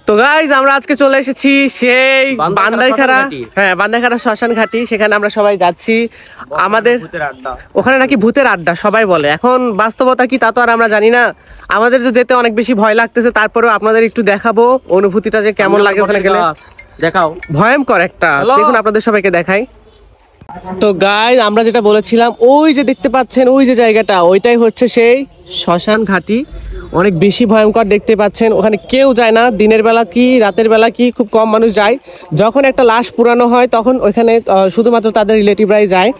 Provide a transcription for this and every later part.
তো গাইজ আমরা আজকে চলে এসেছি সেই বান্দাইখারা, হ্যাঁ বান্দাইখারা শ্মশান ঘাটি। সেখানে আমরা সবাই যাচ্ছি। আমাদের ওখানে নাকি ভূতের আড্ডা সবাই বলে। এখন বাস্তবতা কি তা তো আর আমরা জানি না। আমাদের যে যেতে অনেক বেশি ভয় লাগতেছে, তারপরেও আপনাদের একটু দেখাবো অনুভূতিটা যে কেমন লাগে ওখানে গেলে। দেখাও, ভয়ঙ্কর একটা, দেখুন আপনাদের সবাইকে দেখাই। তো গাইজ আমরা যেটা বলেছিলাম, ওই যে দেখতে পাচ্ছেন ওই যে জায়গাটা, ওইটাই হচ্ছে সেই শ্মশান ঘাটি। অনেক বেশি ভয়ঙ্কর দেখতে পাচ্ছেন। ওখানে কেউ যায় না, দিনের বেলা কি রাতের বেলা কি খুব কম মানুষ যায়। যখন একটা লাশ পুরানো হয় তখন ওইখানে শুধুমাত্র তাদের রিলেটিভরাই যায়।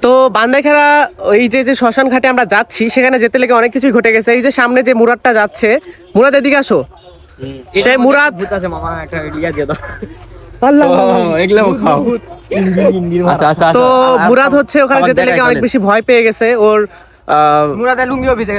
তো বান্দাইখারা ওই যে যে শ্মশান ঘাটে আমরা যাচ্ছি, সেখানে যেতে লেগে অনেক কিছুই ঘটে গেছে। এই যে সামনে যে মুরাদটা যাচ্ছে, মুরাদ এদিকে আসো। সেই মুরাদ তো মুরাদ হচ্ছে ওখানে যেতে লেগে অনেক বেশি ভয় পেয়ে গেছে। ওর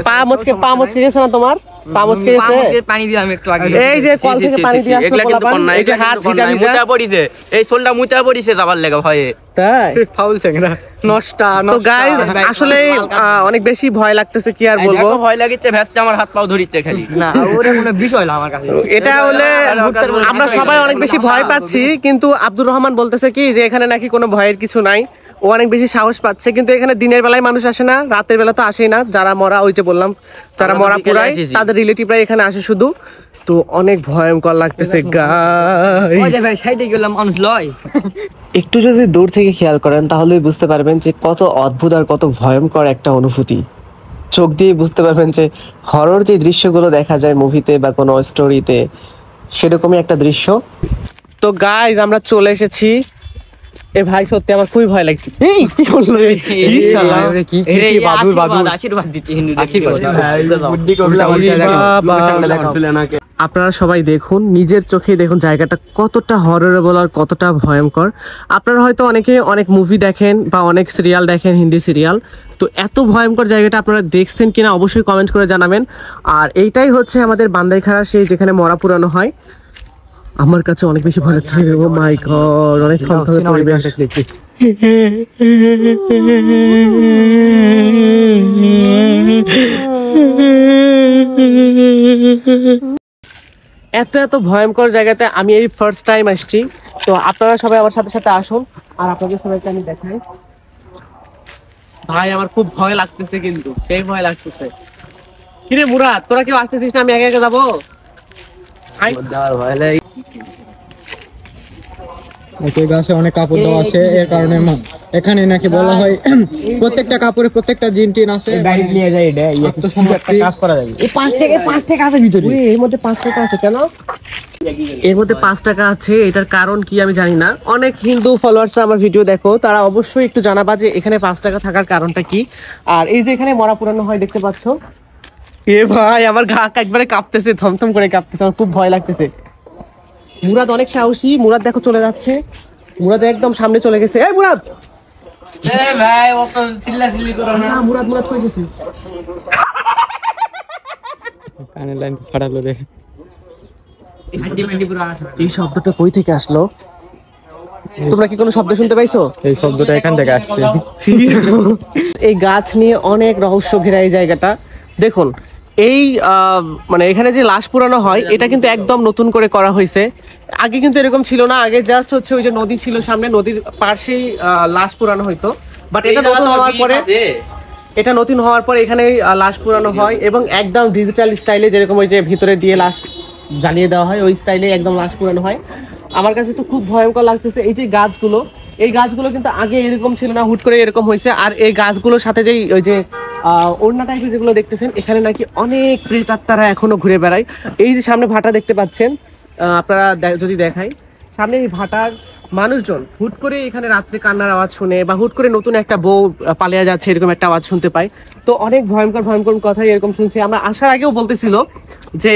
পা মুচকে গেছে না তোমার? পা মুচকে গেছে, পানি দিয়ে আমি একটু আগে এই যে কল থেকে পানি দিয়ে আসলো পোলাপান, এই যে হাত ভিজা ভিজা মুতা পড়িছে, এই সোলটা মুতা পড়িছে যাবার লাগা ভয়ে। তাই ফাউল চেংরা নষ্টা। তো গাইস আসলে অনেক বেশি ভয় লাগতেছে, কি আর বলবো। ভয় লাগিছে, ভেস্তে আমার হাত পাও ধরিছে খালি। না ওরে কোনো বিষয় না আমার কাছে। এটা হলে আমরা সবাই অনেক বেশি ভয় পাচ্ছি, কিন্তু আব্দুর রহমান বলতেছে কি যে এখানে নাকি কোনো ভয়ের কিছু নাই। ও অনেক বেশি সাহস পাচ্ছে, কিন্তু এখানে দিনের বেলায় মানুষ আসে না, রাতের বেলা তো আসেই না। যারা মরা, ওই যে বললাম যারা মরা পুরাই তাদের রিলেটিভরাই এখানে আসে শুধু। তো অনেক ভয়ঙ্কর লাগতেছে গাইস। ভাই সাইডে গেলাম মানুষ লয়। একটু যদি দূর থেকে খেয়াল করেন তাহলেই বুঝতে পারবেন যে কত অদ্ভুত আর কত ভয়ঙ্কর একটা অনুভূতি। চোখ দিয়ে বুঝতে পারবেন যে হরর যে দৃশ্যগুলো দেখা যায় মুভিতে বা কোনো স্টোরিতে, সেরকমই একটা দৃশ্য। তো গাইস আমরা চলে এসেছি। এ ভাই সত্যি আমার খুবই ভয় লাগছে। এই কি বললো রে? এই শালা কি বাদুর বাদুর আশীর্বাদ দিতে হিন্দু আপনারা সবাই দেখুন, নিজের চোখে দেখুন জায়গাটা কতটা হররেবল আর কতটা ভয়ঙ্কর। আপনারা হয়তো অনেকে অনেক মুভি দেখেন বা অনেক সিরিয়াল দেখেন, হিন্দি সিরিয়াল। তো এত ভয়ঙ্কর জায়গাটা আপনারা দেখছেন কিনা অবশ্যই কমেন্ট করে জানাবেন। আর এইটাই হচ্ছে আমাদের বান্দাইখারা, সেই যেখানে মরা পুরানো হয়। আমার কাছে অনেক বেশি ভয় লাগছে। ও মাই গড, অনেক থমথমে পরিবেশ। এত এত ভয়ঙ্কর জায়গাতে আমি এই ফার্স্ট টাইম আসছি। তো আপনারা সবাই আমার সাথে সাথে আসুন, আর আপনাদের সবাইকে আমি দেখাই। ভাই আমার খুব ভয় লাগতেছে, কিন্তু সেই ভয় লাগতেছে। কিরে মুরাদ, তোরা কেউ আসতেছিস না? আমি একা একা যাবো। অনেক কাপড় দেওয়া আছে, এর কারণে এখানে নাকি বলা হয় প্রত্যেকটা কাপড়ে প্রত্যেকটা জিন টিন আছে। নিয়ে যায় এটা কাজ করা যায়। এই 5 টাকা আছে ভিতরে। এর মধ্যে 5 টাকা আছে কেন? এর মধ্যে 5 টাকা আছে, এটার কারণ কি আমি জানি না। অনেক হিন্দু ফলোয়ার্স আমার ভিডিও দেখো, তারা অবশ্যই একটু জানাবা যে এখানে 5 টাকা থাকার কারণটা কি। আর এই যে এখানে মরা পুরানো হয় দেখতে পাচ্ছ। এ ভাই আমার গা একবারে কাঁপতেছে, থমথম করে কাঁপতেছে, আমার খুব ভয় লাগতেছে। মুরাদ অনেক সাহসী, মুরাদ দেখো চলে যাচ্ছে। মুরাদ একদম সামনে চলে গেছে। এই মুরাদ, ভাই অত চিল্লাচিল্লি করো না। মুরাদ মুরাদ কই গেছে? কানের লাইন ফাটালো রে। এই শব্দটা কই থেকে আসলো? তোমরা কি কোনো শব্দ শুনতে পাইছো? এই শব্দটা এখান থেকে আসছে। এই গাছ নিয়ে অনেক রহস্য ঘেরা এই জায়গাটা। দেখুন এই মানে এখানে যে লাশ পুরানো হয়, এটা কিন্তু একদম নতুন করে করা হয়েছে। আগে কিন্তু এরকম ছিল না। আগে জাস্ট হচ্ছে ওই যে নদী ছিল সামনে, নদীর পাশেই লাশ পুরানো হইতো। বাট এটা নতুন হওয়ার পরে এখানে লাশ পুরানো হয়, এবং একদম ডিজিটাল স্টাইলে, যেরকম ওই যে ভিতরে দিয়ে লাশ জ্বালিয়ে দেওয়া হয়, ওই স্টাইলে একদম লাশ পুরানো হয়। আমার কাছে তো খুব ভয়ঙ্কর লাগতেছে। এই যে গাছগুলো, এই গাছগুলো কিন্তু আগে এরকম ছিল না, হুট করে এরকম হয়েছে। আর এই গাছগুলোর সাথে যেই ওই যে ওড়না টাইপের যেগুলো দেখতেছেন, এখানে নাকি অনেক প্রেতাত্মারা এখনো ঘুরে বেড়ায়। এই যে সামনে ভাটা দেখতে পাচ্ছেন, আপনারা যদি দেখাই, সামনে এই ভাটার মানুষজন হুট করে এখানে রাত্রে কান্নার আওয়াজ শুনে, বা হুট করে নতুন একটা বউ পালিয়ে যাচ্ছে এরকম একটা আওয়াজ শুনতে পায়। তো অনেক ভয়ঙ্কর ভয়ঙ্কর কথাই এরকম শুনছি। আমরা আসার আগেও বলতেছিল যে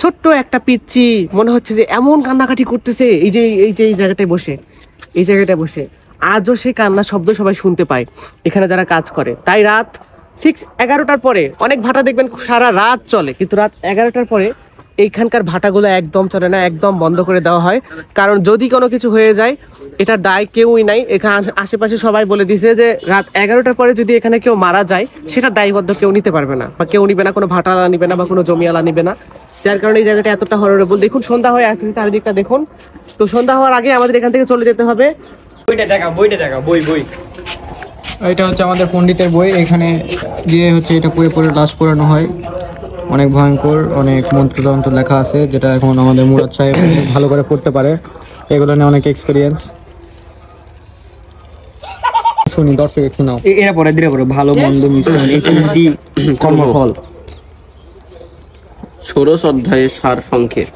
ছোট্ট একটা পিচ্চি মনে হচ্ছে যে এমন কান্নাকাটি করতেছে এই যে এই জায়গাটায় বসে। আজও সে কান্না শব্দ সবাই শুনতে পায় এখানে যারা কাজ করে। তাই রাত ঠিক 11টার পরে, অনেক ভাটা দেখবেন সারা রাত চলে, কিন্তু রাত 11টার পরে এইখানকার ভাটাগুলো একদম চলে না, একদম বন্ধ করে দেওয়া হয়। কারণ যদি কোনো কিছু হয়ে যায়, এটার দায় কেউই নাই। এখানে আশেপাশে সবাই বলে দিছে যে রাত 11টার পরে যদি এখানে কেউ মারা যায়, সেটা দায়বদ্ধ কেউ নিতে পারবে না, বা কেউ নিবে না, কোনো ভাটাওয়ালা নিবে না, বা কোনো জমিওয়ালা নিবে না। যার কারণে এই জায়গাটা এতটা হররেবল। দেখুন সন্ধ্যা হয়ে আসছে, চারিদিকটা দেখুন। তো সন্ধ্যা হওয়ার আগে আমাদের এখান থেকে চলে যেতে হবে। এটা হচ্ছে আমাদের পণ্ডিতের বই, এখানে গিয়ে হচ্ছে এটা পড়ে পড়ে লাশ পোড়ানো হয়। অনেক ভয়ঙ্কর, অনেক মন্ত্রতন্ত্র লেখা আছে, যেটা এখন আমাদের মুরাদ সাহেব ভালো করে পড়তে পারে, এগুলো নিয়ে অনেক এক্সপিরিয়েন্স। শুনি, দর্শক শোনাও। এরা পরে ধীরে পরে ভালো মন্দ মিশ্রণ এই তিনটি কর্মফল। ষোড়শ অধ্যায়ে সার সংক্ষেপ।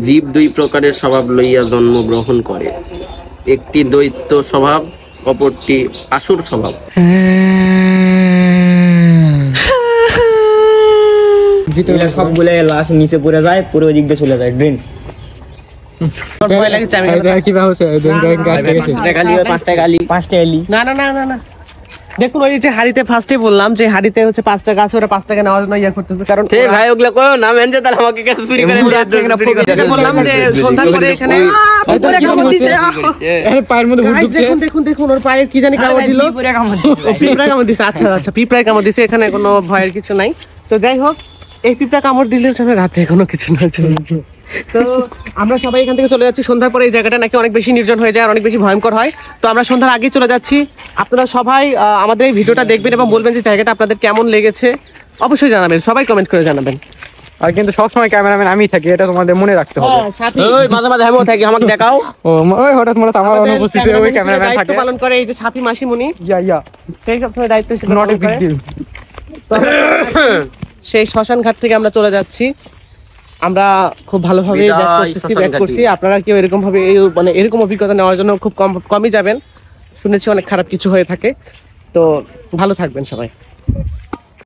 জীব দুই প্রকারের স্বভাব লইয়া জন্মগ্রহণ করে, একটি দৈত্য স্বভাব, অপরটি আসুর স্বভাব। এরা সবগুলো লাশ নিচে পড়ে যায়, পুরো ওই দিক দিয়ে চলে যায় ড্রেন। ভয় লাগছে, আমি কি ব্যবস্থা? পাঁচটা গালি না না না না না, দেখুন ওই যে হাড়িতে ফার্স্টে বললাম যে হাড়িতে হচ্ছে 5টা গাছ, ওরা 5 টাকা নেওয়ার জন্য ইয়া করতেছে, কারণ সে ভাই ওগুলা কয়ও না মেনছে, তাহলে আমাকে কেন চুরি করে নিয়ে যাচ্ছে? যেটা বললাম যে সন্ধ্যার পরে এখানে পায়ের মধ্যে ভূত Guys, ঢুকছে। দেখুন দেখুন দেখুন, ওর পায়ের কি জানি কামড় দিল, পিঁপড়া কামড় দিছে। আচ্ছা আচ্ছা, পিঁপড়ায় কামড় দিছে, এখানে কোনো ভয়ের কিছু নাই। তো যাই হোক, এই পিঁপড়া কামড় দিলে আসলে রাতে কোনো কিছু না। তো আমরা সবাই এখান থেকে চলে যাচ্ছি। সন্ধ্যার পরে এই জায়গাটা নাকি অনেক বেশি নির্জন হয়ে যায় আর অনেক বেশি ভয়ঙ্কর হয়। তো আমরা সন্ধ্যার আগেই চলে যাচ্ছি। আপনারা সবাই আমাদের এই ভিডিওটা দেখবেন এবং বলবেন যে জায়গাটা আপনাদের কেমন লেগেছে, অবশ্যই জানাবেন, সবাই কমেন্ট করে জানাবেন। আর কিন্তু সবসময় ক্যামেরাম্যান আমি থাকি, এটা তোমাদের মনে রাখতে হবে। ওই মাঝে মাঝে আমিও থাকি, আমাকে দেখাও। ও ওই হঠাৎ মনে আমার অনুপস্থিতি ওই ক্যামেরাম্যান দায়িত্ব থাকে। পালন করে এই যে ছাপি মাসিমণি, ইয়া সেই সবসময় দায়িত্ব নট এ বিগ ডিল। সেই শ্মশান ঘাট থেকে আমরা চলে যাচ্ছি। আমরা খুব ভালোভাবে বিদায় ব্যাক শ্মশান করছি। ঘাটি। আপনারা কেউ এরকম ভাবে মানে এরকম অভিজ্ঞতা নেওয়ার জন্য খুব কমই যাবেন। শুনেছি অনেক খারাপ কিছু হয়ে থাকে। তো ভালো থাকবেন সবাই।